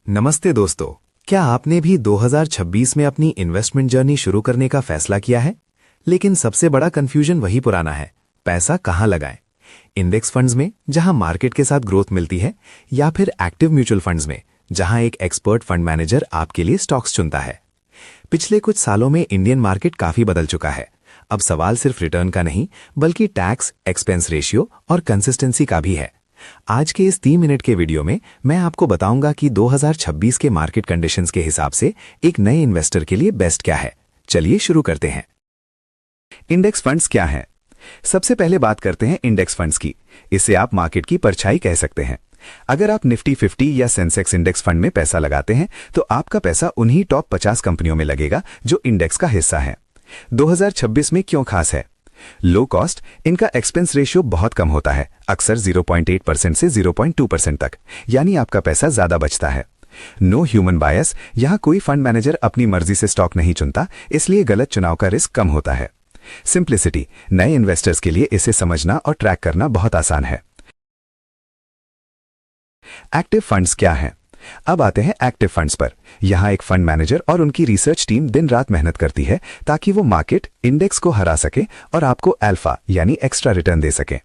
नमस्ते दोस्तों, क्या आपने भी 2026 में अपनी इन्वेस्टमेंट जर्नी शुरू करने का फैसला किया है? लेकिन सबसे बड़ा कंफ्यूजन वही पुराना है, पैसा कहाँ लगाएं? इंडेक्स फंड्स में जहां मार्केट के साथ ग्रोथ मिलती है, या फिर एक्टिव म्यूचुअल फंड्स में जहां एक एक्सपर्ट फंड मैनेजर आपके लिए स्टॉक्स चुनता है। पिछले कुछ सालों में इंडियन मार्केट काफी बदल चुका है। अब सवाल सिर्फ रिटर्न का नहीं, बल्कि टैक्स, एक्सपेंस रेशियो और कंसिस्टेंसी का भी है। आज के इस 3 मिनट के वीडियो में मैं आपको बताऊंगा कि 2026 के मार्केट कंडीशंस के हिसाब से एक नए इन्वेस्टर के लिए बेस्ट क्या है। चलिए शुरू करते हैं। इंडेक्स फंड्स क्या हैं? सबसे पहले बात करते हैं इंडेक्स फंड्स की। इसे आप मार्केट की परछाई कह सकते हैं। अगर आप निफ्टी 50 या सेंसेक्स इंडेक्स फंड में पैसा लगाते हैं तो आपका पैसा उन्हीं टॉप 50 कंपनियों में लगेगा जो इंडेक्स का हिस्सा है। 2026 में क्यों खास है? लो कॉस्ट, इनका एक्सपेंस रेशियो बहुत कम होता है, अक्सर 0.8% से 0.2% तक, यानी आपका पैसा ज्यादा बचता है। नो ह्यूमन बायस, यहां कोई फंड मैनेजर अपनी मर्जी से स्टॉक नहीं चुनता, इसलिए गलत चुनाव का रिस्क कम होता है। सिंप्लिसिटी, नए इन्वेस्टर्स के लिए इसे समझना और ट्रैक करना बहुत आसान है। एक्टिव फंड्स क्या हैं? अब आते हैं एक्टिव फंड्स पर। यहां एक फंड मैनेजर और उनकी रिसर्च टीम दिन रात मेहनत करती है ताकि वो मार्केट इंडेक्स को हरा सके और आपको अल्फा यानी एक्स्ट्रा रिटर्न दे सके।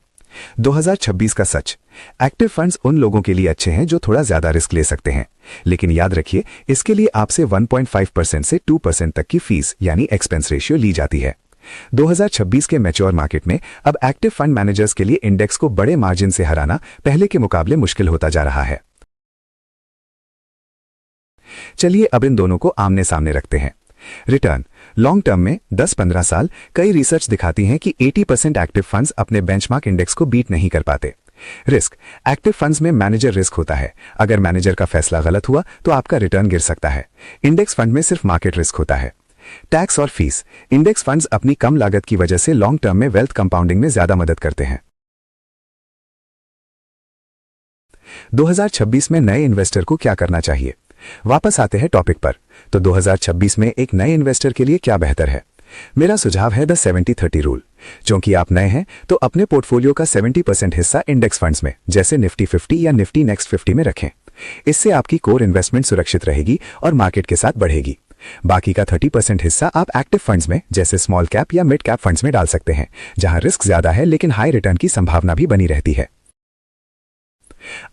2026 का सच, एक्टिव फंड्स उन लोगों के लिए अच्छे हैं जो थोड़ा ज्यादा रिस्क ले सकते हैं, लेकिन याद रखिए इसके लिए आपसे 1.5% से 2% तक की फीस यानी एक्सपेंस रेशियो ली जाती है। 2026 के मैच्योर मार्केट में अब एक्टिव फंड मैनेजर्स के लिए इंडेक्स को बड़े मार्जिन से हराना पहले के मुकाबले मुश्किल होता जा रहा है। चलिए अब इन दोनों को आमने सामने रखते हैं। रिटर्न, लॉन्ग टर्म में 10-15 साल, कई रिसर्च दिखाती हैं कि 80% एक्टिव फंड्स अपने बेंचमार्क इंडेक्स को बीट नहीं कर पाते। रिस्क, एक्टिव फंड्स में मैनेजर रिस्क होता है। अगर मैनेजर का फैसला गलत हुआ तो आपका रिटर्न गिर सकता है। इंडेक्स फंड में सिर्फ मार्केट रिस्क होता है। टैक्स और फीस, इंडेक्स फंड्स अपनी कम लागत की वजह से लॉन्ग टर्म में वेल्थ कंपाउंडिंग में ज्यादा मदद करते हैं। 2026 में नए इन्वेस्टर को क्या करना चाहिए? वापस आते हैं टॉपिक पर। तो 2026 में एक नए इन्वेस्टर के लिए क्या बेहतर है? मेरा सुझाव है द 70-30 रूल। क्योंकि आप नए हैं तो अपने पोर्टफोलियो का 70% हिस्सा इंडेक्स फंड्स में, जैसे निफ्टी 50 या निफ्टी नेक्स्ट 50 में रखें। इससे आपकी कोर इन्वेस्टमेंट सुरक्षित रहेगी और मार्केट के साथ बढ़ेगी। बाकी का 30% हिस्सा आप एक्टिव फंड्स में, जैसे स्मॉल कैप या मिड कैप फंड्स में डाल सकते हैं, जहां रिस्क ज्यादा है लेकिन हाई रिटर्न की संभावना भी बनी रहती है।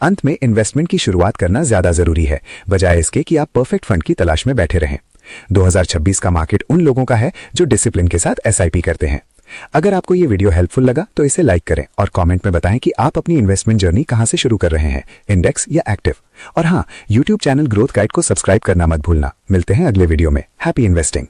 अंत में इन्वेस्टमेंट की शुरुआत करना ज्यादा जरूरी है, बजाय इसके कि आप परफेक्ट फंड की तलाश में बैठे रहें। 2026 का मार्केट उन लोगों का है जो डिसिप्लिन के साथ एसआईपी करते हैं। अगर आपको ये वीडियो हेल्पफुल लगा तो इसे लाइक करें और कमेंट में बताएं कि आप अपनी इन्वेस्टमेंट जर्नी कहां से शुरू कर रहे हैं, इंडेक्स या एक्टिव। और हां, यूट्यूब चैनल ग्रोथ गाइड को सब्सक्राइब करना मत भूलना। मिलते हैं अगले वीडियो में। Happy investing.